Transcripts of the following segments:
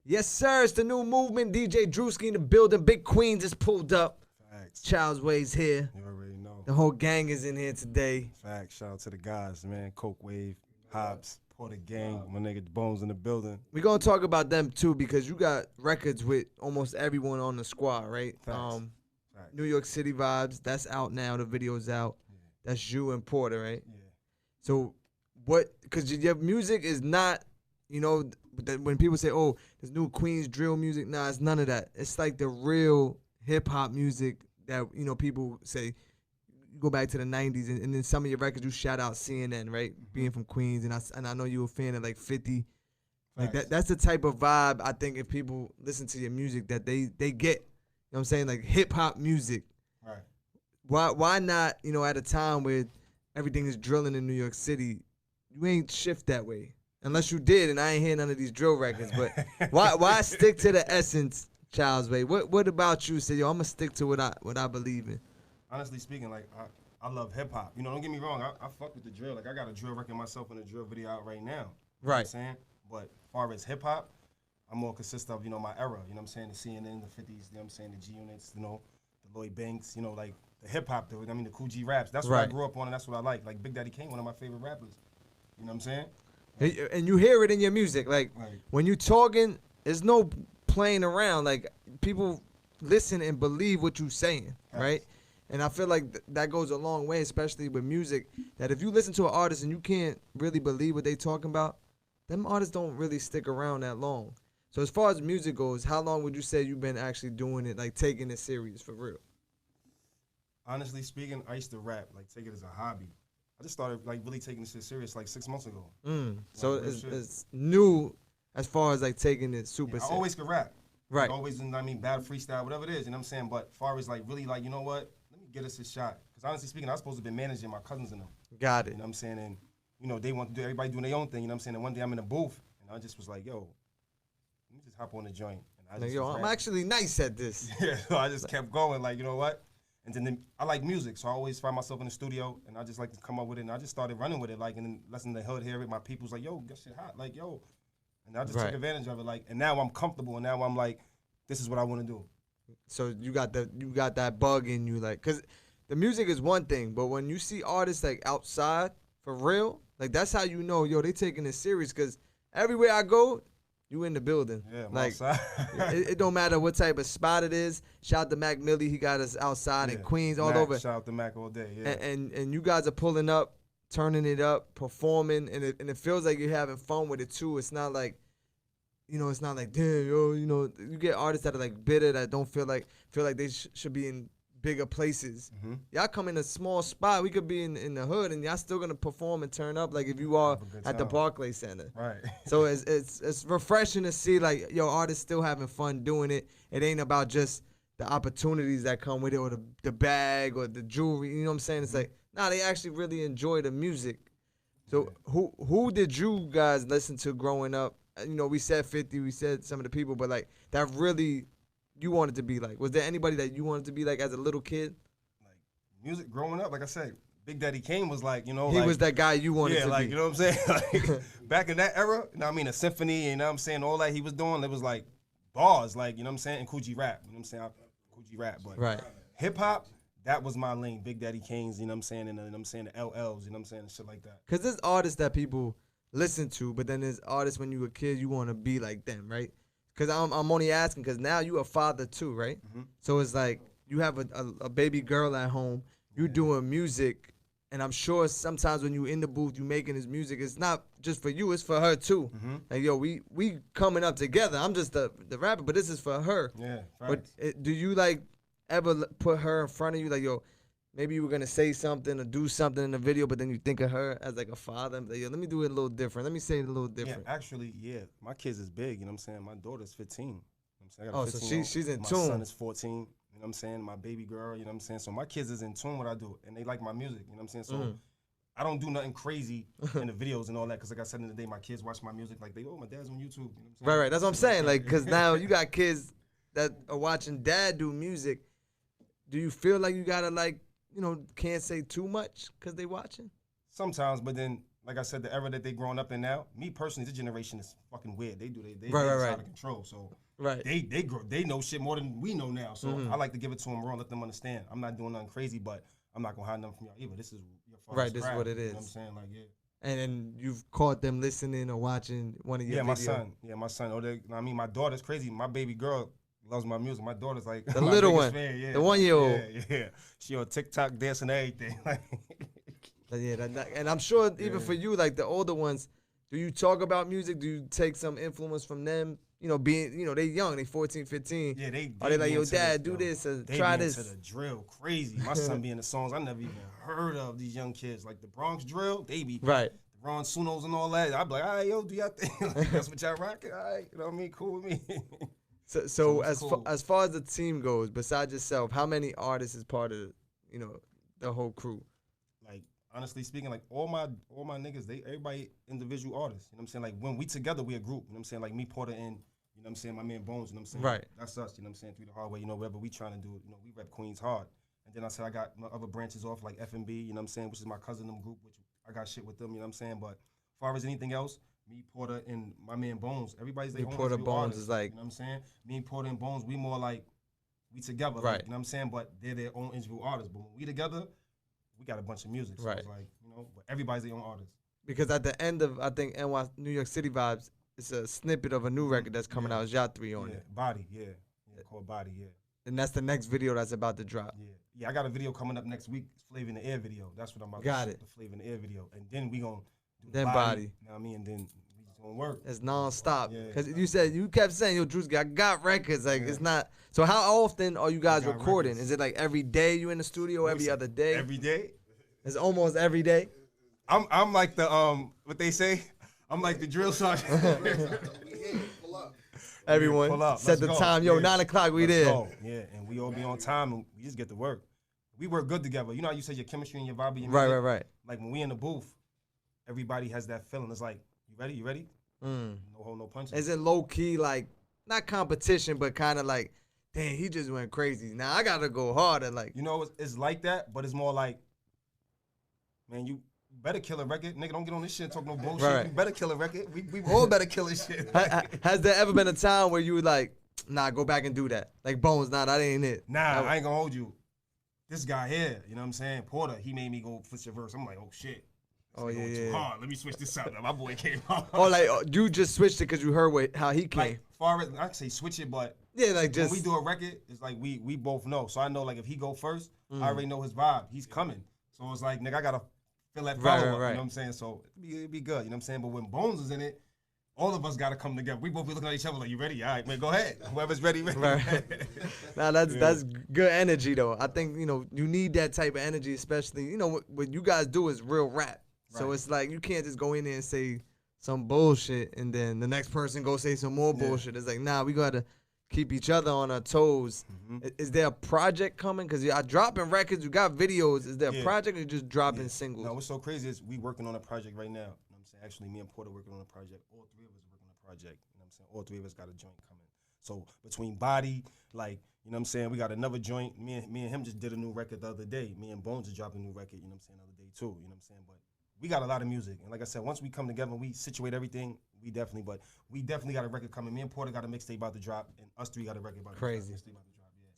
Yes, sir. It's the new movement. Djdrewski in the building. Big Queen just pulled up. Facts. Childsway's here. You already know. The whole gang is in here today. Facts. Shout out to the guys, man. Coke Wave, Hobbs, Porter Gang, my nigga Bones in the building. We're going to talk about them, too, because you got records with almost everyone on the squad, right? Facts. New York City Vibes, that's out now. The video's out. Yeah. That's you and Porter, right? Yeah. So what, because your music is not, you know, when people say, oh, there's new Queens drill music, nah, it's none of that. It's like the real hip-hop music that, you know, people say, you go back to the 90s, and then some of your records, you shout out CNN, right? Mm-hmm. Being from Queens, and I know you're a fan of, like, 50. Like, that's the type of vibe, I think, if people listen to your music, that they get. You know what I'm saying? Like, hip-hop music. Right. Why not, you know, at a time where everything is drilling in New York City, you ain't shift that way? Unless you did, and I ain't hear none of these drill records. But why stick to the essence, Childsway? What about you? Say, yo, I'm gonna stick to what I believe in. Honestly speaking, like I love hip hop. You know, don't get me wrong. I fuck with the drill. Like I got a drill record myself and a drill video out right now. You know what I'm saying? But as far as hip hop, I'm more consist of, you know, my era. You know what I'm saying? The CNN, the 50s. You know what I'm saying? The G Units. You know, the Lloyd Banks. You know, like the hip hop. I mean, the Cool G raps. That's what I grew up on, and that's what I like. Like Big Daddy Kane, one of my favorite rappers. You know what I'm saying? And you hear it in your music. Like, when you talking, there's no playing around. Like, people listen and believe what you saying, right? And I feel like that goes a long way, especially with music, that if you listen to an artist and you can't really believe what they talking about, them artists don't really stick around that long. So as far as music goes, how long would you say you've been actually doing it, like taking it serious for real? Honestly speaking, I used to rap, like take it as a hobby. I just started like really taking this shit serious like 6 months ago. So it's new as far as like taking it super serious. I always could rap. Right. Like, always, I mean, bad freestyle, whatever it is, you know what I'm saying? But as far as like really like, you know what? Let me get us a shot. Because honestly speaking, I was supposed to be managing my cousins and them. Got it. You know what I'm saying? And, you know, they want to do, everybody doing their own thing, you know what I'm saying? And one day I'm in a booth and I just was like, yo, let me just hop on the joint. And I just I'm actually nice at this. Yeah, so I just kept going like, you know what? And then I like music, so I always find myself in the studio, and I just like to come up with it, and I just started running with it, like, and then listening to the hood, hear it, my people's like, yo, that shit hot, like, yo. And I just took advantage of it, like, and now I'm comfortable, and now I'm like, this is what I want to do. So you got that bug in you, like, because the music is one thing, but when you see artists, like, outside, for real, like, that's how you know, yo, they taking it serious, because everywhere I go, you in the building. Yeah, I'm like, outside. it don't matter what type of spot it is. Shout out to Mac Millie. He got us outside in Queens, all over. Shout out to Mac all day, yeah. And you guys are pulling up, turning it up, performing, and it feels like you're having fun with it, too. It's not like, you know, it's not like, damn, yo, you know, you get artists that are, like, bitter, that don't feel like they should be in bigger places. Y'all come in a small spot. We could be in the hood, and y'all still gonna perform and turn up like if you are at the Barclays Center. Right. So it's refreshing to see, like, yo, artists still having fun doing it. It ain't about just the opportunities that come with it, or the bag, or the jewelry. You know what I'm saying? It's like, nah, they actually really enjoy the music. So who did you guys listen to growing up? You know, we said 50, we said some of the people, but like that really you wanted to be like? Was there anybody that you wanted to be like as a little kid? Like music growing up, like I said, Big Daddy Kane was like, you know, he was that guy you wanted to like, be. you know what I'm saying? Like back in that era, you know what I mean, a symphony, you know what I'm saying, all that he was doing, it was like bars, like, you know what I'm saying, and Cool G rap, you know what I'm saying, Cool G rap, but hip hop, that was my lane, Big Daddy Kane's, you know what I'm saying, and you know what I'm saying, the LLs, you know what I'm saying, and shit like that. Cause there's artists that people listen to, but then there's artists when you were a kid, you want to be like them, right? Because I'm only asking because now you a father too, right? So it's like you have a baby girl at home, you doing music, and I'm sure sometimes when you in the booth, you making this music, it's not just for you, it's for her too. Like, yo, we coming up together. I'm just the rapper, but this is for her. Yeah, but do you like ever put her in front of you, like, yo, maybe you were gonna say something or do something in the video, but then you think of her as like a father. Like, yo, let me do it a little different. Let me say it a little different. Yeah, actually, my kids is big. You know what I'm saying? My daughter's 15. You know what I'm saying? I got Oh, a so 15-year-old. she's in my tune. My son is 14. You know what I'm saying? My baby girl. You know what I'm saying? So my kids is in tune with what I do, and they like my music. You know what I'm saying? So I don't do nothing crazy in the videos and all that, because like I said in the day, my kids watch my music like they, oh, my dad's on YouTube. You know what I'm saying? Right. That's what I'm saying. Like, because now you got kids that are watching dad do music. Do you feel like you gotta, like, you know, can't say too much because they watching? Sometimes, but then like I said, the era that they growing up in now, me personally, this generation is fucking weird. They right. out of control. So right. they know shit more than we know now. So I like to give it to them raw and let them understand. I'm not doing nothing crazy, but I'm not gonna hide nothing from y'all either. This is your father's right. This craft, is what it is. You know what I'm saying? Like, yeah. And then you've caught them listening or watching one of your videos. My son. I mean, my daughter's crazy. My baby girl loves my music. My daughter's like the my little one, fan. Yeah. the 1-year-old. Yeah. She on TikTok dancing everything. Yeah, and I'm sure even for you, like the older ones, do you talk about music? Do you take some influence from them? You know, being, you know, they young, they 14, 15. Yeah, they are they like, yo, dad, do this, try this? They into the drill, crazy. My son be in the songs I never even heard of. These young kids, like the Bronx drill, they be right. The Ron Sunos and all that. I be like, all right, yo, do y'all think like, that's what y'all rocking? All right, you know what I mean? Cool with me. So as far as the team goes, besides yourself, how many artists is part of, you know, the whole crew? Like, honestly speaking, like all my niggas, everybody individual artists. You know what I'm saying? Like when we together, we a group. You know what I'm saying? Like me, Porter, and you know what I'm saying, my man Bones. You know what I'm saying? Right. That's us. You know what I'm saying? Through the hard way. You know, whatever we trying to do. You know, we rep Queens hard. And then I said I got my other branches off like F&B. You know what I'm saying? Which is my cousin them group. Which I got shit with them. You know what I'm saying? But as far as anything else, me, Porter, and my man Bones, everybody's their own Porter Bones artists, is like, you know what I'm saying? Me and Porter and Bones, we more like we together. Right. Like, you know what I'm saying? But they're their own individual artists. But when we together, we got a bunch of music. So right. It's like, you know, but everybody's their own artist. Because at the end of, I think, New York City Vibes, it's a snippet of a new record that's coming out. It's y'all three on it. Body, called Body, And that's the next video that's about to drop. Yeah, I got a video coming up next week. It's Flavor in the Air video. That's what I'm about to shoot, the Flavor in the Air video. And then we gonna do then Body. You know what I mean? And then we just gonna work. It's non-stop. Because you kept saying, yo, Drewski, I got records. Like, it's not. So how often are you guys recording? Records. Is it like every day you in the studio, every other day? Every day. It's almost every day. I'm like the what they say. I'm like the drill sergeant. Everyone pull up. set the time. Yo, 9 o'clock, we there. Go. Yeah, and we all be on time and we just get to work. We work good together. You know how you said your chemistry and your vibe. Your music? Right. Like when we in the booth, everybody has that feeling. It's like, you ready? No hold, no punches. Is it low key, like, not competition, but kind of like, damn, he just went crazy. Now I gotta go harder. Like, you know, it's like that, but it's more like, man, you better kill a record. Nigga, don't get on this shit and talk no bullshit. Right. You better kill a record. We all better kill this shit. Has there ever been a time where you were like, nah, go back and do that? Like, Bones, nah, that ain't it. Nah, I ain't gonna hold you. This guy here, you know what I'm saying? Porter, he made me go switch the verse. I'm like, oh shit. Oh, yeah. Too hard. Let me switch this up. My boy came on. Oh, like, you just switched it because you heard how he came. Like, far as, I can say switch it, but yeah, like just when we do a record, it's like we both know. So I know, like, if he go first, I already know his vibe. He's coming. So it's like, nigga, I gotta feel that follow up, you know what I'm saying? So it'd be good, you know what I'm saying? But when Bones is in it, all of us gotta come together. We both be looking at each other like, you ready? All right, man, go ahead. Whoever's ready. Right. Now that's good energy though. I think, you know, you need that type of energy, especially, you know, what you guys do is real rap. Right. So it's like you can't just go in there and say some bullshit and then the next person go say some more bullshit. It's like, nah, we gotta keep each other on our toes. Is there a project coming? Because y'all dropping records, you got videos. Is there a project or you just dropping singles? No, what's so crazy is we working on a project right now. You know what I'm saying? Actually, me and Porter working on a project. All three of us working on a project. You know what I'm saying? All three of us got a joint coming. So between Body, like, you know what I'm saying? We got another joint. Me and him just did a new record the other day. Me and Bones just dropped a new record, you know what I'm saying, the other day too. You know what I'm saying? But we got a lot of music. And like I said, once we come together and we situate everything, we definitely got a record coming. Me and Porter got a mixtape about to drop, and us three got a record about to drop. Crazy.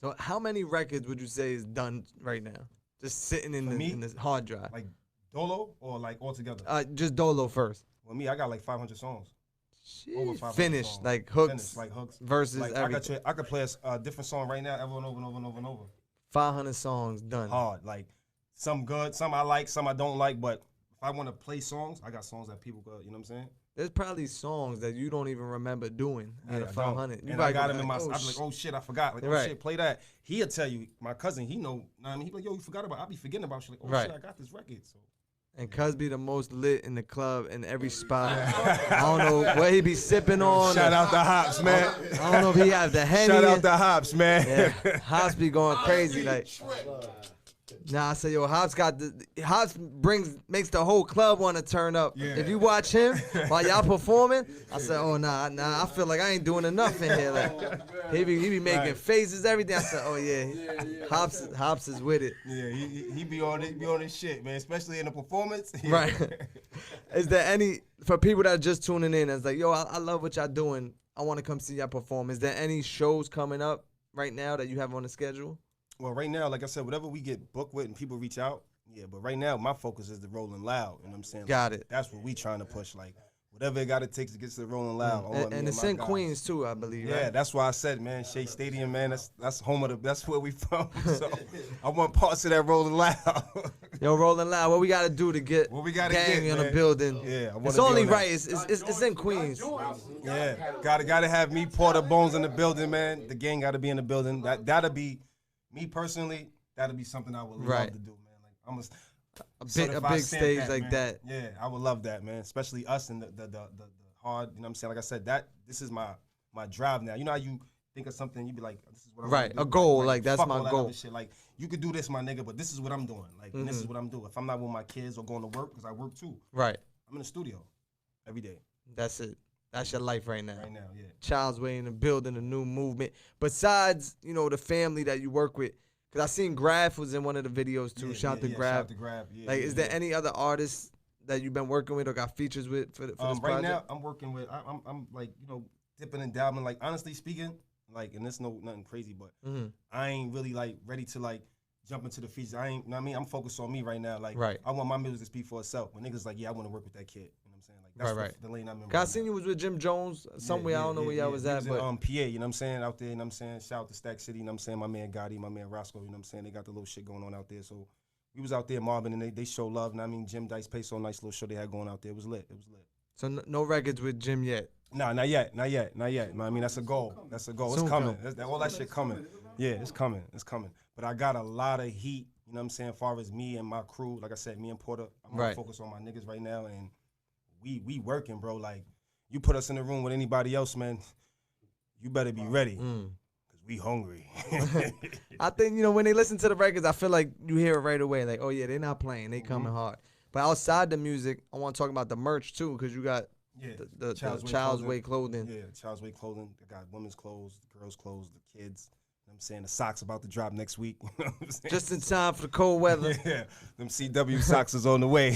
So how many records would you say is done right now? Just sitting in the hard drive. Like Dolo or like all together? Just Dolo first. Well, me, I got like 500 songs. Over 500 finished, songs. Like hooks. Finished, like hooks. Versus like everything. I could play a different song right now over and over and over and over and over. 500 songs done. Hard. Like some good, some I like, some I don't like, but if I want to play songs, I got songs that people could, you know what I'm saying? There's probably songs that you don't even remember doing out of 500. And I got them in my, I'm like, oh shit, I forgot. Like, oh shit, play that. He'll tell you, my cousin, he know, I mean, he be like, yo, you forgot about, I be forgetting about shit. Like, oh shit, I got this record. So. And Cuz be the most lit in the club in every spot. I don't know what he be sipping on. Shout out the Hops, man. I don't know if he have the Henny. Shout out the Hops, man. Yeah, Hops be going crazy. Like, nah, I say, yo, Hops makes the whole club want to turn up. Yeah. If you watch him while y'all performing, I said, oh, nah, I feel like I ain't doing enough in here. Like, he be making faces, everything. I said, oh, yeah. Hops is with it. Yeah, he be on his shit, man, especially in the performance. Right. Is there any, for people that are just tuning in, it's like, yo, I love what y'all doing. I want to come see y'all perform. Is there any shows coming up right now that you have on the schedule? Well, right now, like I said, whatever we get booked with and people reach out, yeah. But right now, my focus is the Rolling Loud. You know what I'm saying? Got it. That's what we trying to push. Like, whatever it got to take to get to the Rolling Loud. And it's in Queens too, I believe. Yeah, right? That's why I said, man, Shea Stadium, man. That's home of the. That's where we from. So I want parts of that Rolling Loud. Yo, Rolling Loud. What we got to do to get what we gotta gang get, in man. the building? Yeah, it's only right. It's in Queens. Yeah, gotta have me, Porter Bones in the building, man. The gang gotta be in the building. That'll be me personally. That'll be something I would love to do, man. Like I'm a big stage like man. that. Yeah, I would love that, man. Especially us and the hard. You know what I'm saying? Like I said, this is my drive now. You know how you think of something, you be like, this is what I'm right, do. a goal, like that's my goal. Shit. Like you could do this, my nigga, but this is what I'm doing. Like, and this is what I'm doing. If I'm not with my kids or going to work, because I work too. Right. I'm in the studio every day. That's it. That's your life right now. Right now, yeah. Childsway in the building, a new movement. Besides, the family that you work with, because I seen Graf was in one of the videos too. Shout out to Graf. Shout out to Graf. Yeah, like, is there any other artists that you've been working with or got features with for this project? Right now, I'm working with. I'm like dipping and dabbling. Like honestly speaking, like, and this nothing crazy, but I ain't really like ready to like jump into the features. I ain't. You know what I mean? I'm focused on me right now. Like, I want my music to speak for itself. But niggas like, yeah, I want to work with that kid. You know what I'm saying? Like, that's the lane I'm in. I seen you was with Jim Jones somewhere. I don't know where y'all was at, but PA. You know what I'm saying? Out there. You know what I'm saying? Shout out to Stack City. You know what I'm saying? My man Gotti, my man Roscoe. You know what I'm saying? They got the little shit going on out there. So we was out there mobbing and they show love. And I mean, Jim Dice Peso, nice little show they had going out there. It was lit. So no records with Jim yet? Nah, not yet. I mean, that's a goal. It's coming. All that shit coming. Yeah, it's coming. But I got a lot of heat, you know what I'm saying, as far as me and my crew. Like I said, me and Porter, I'm gonna focus on my niggas right now, and we working, bro. Like, you put us in the room with anybody else, man, you better be ready. Cause we hungry. I think, when they listen to the records, I feel like you hear it right away. Like, oh yeah, they're not playing. They coming hard. But outside the music, I want to talk about the merch too, because you got the Childsway clothing. Yeah, Childsway clothing. I got women's clothes, the girls' clothes, the kids. You know what I'm saying? The socks about to drop next week. You know what I'm saying? Just in time for the cold weather. Yeah, them CW socks is on the way.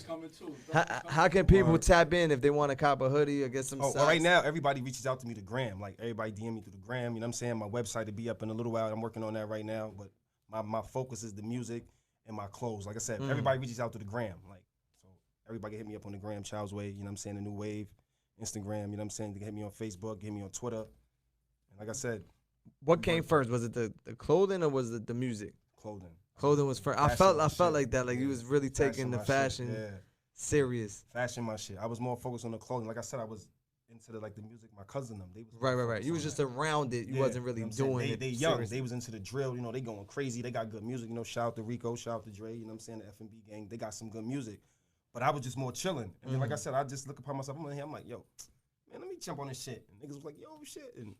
Coming too. How can people tap in if they want to cop a hoodie or get some socks? Well, right now, everybody reaches out to me to Gram. Like, everybody DM me through the Gram. You know what I'm saying? My website will be up in a little while. I'm working on that right now. But my focus is the music and my clothes. Like I said, everybody reaches out to the Gram. Like, so everybody hit me up on the Gram, Childsway, you know what I'm saying? The New Wave, Instagram, you know what I'm saying? They can hit me on Facebook, hit me on Twitter. And like I said, what came first? Was it the clothing or was it the music? Clothing. Clothing was first. I felt like that. Like, you was really taking the fashion serious. Fashion my shit. I was more focused on the clothing. Like I said, I was into the music. My cousin them. They was right. You was just around it. You wasn't really doing it. They young. Seriously. They was into the drill. They going crazy. They got good music. Shout out to Rico. Shout out to Dre. You know what I'm saying? The F&B gang. They got some good music. But I was just more chilling. And then, like I said, I just look upon myself. I'm in here. I'm like, yo, man, let me jump on this shit. And niggas was like, yo, shit. And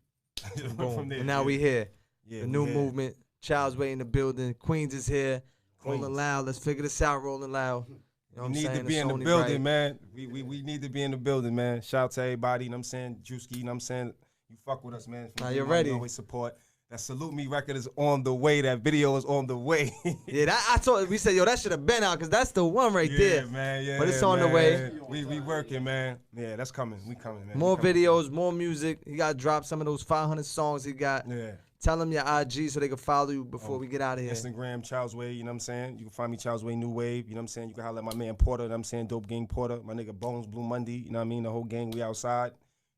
from there. And now we here. Yeah, the new movement. Childsway in the building. Queens is here. Rolling Loud. Let's figure this out. Rolling Loud. You know what I'm saying? We need to be in the building, man. We need to be in the building, man. Shout out to everybody. You know what I'm saying? Djdrewski, you know what I'm saying? You fuck with us, man. Now you're ready. Always support. That Salute Me record is on the way. That video is on the way. We said, yo, that should have been out because that's the one right there. Yeah, man. Yeah, but it's on the way. We working, man. Yeah, that's coming. We coming, man. More videos, more music. He got to drop some of those 500 songs he got. Yeah. Tell them your IG so they can follow you before we get out of here. Instagram, Childsway, you know what I'm saying? You can find me, Childsway New Wave, you know what I'm saying? You can holler at my man Porter, you know what I'm saying? Dope Gang Porter, my nigga Bones, Blue Monday, you know what I mean? The whole gang, we outside.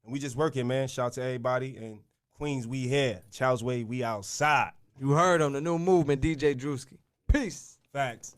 And we just working, man. Shout out to everybody. And Queens, we here. Childsway, we outside. You heard him, the new movement, Djdrewski. Peace. Facts.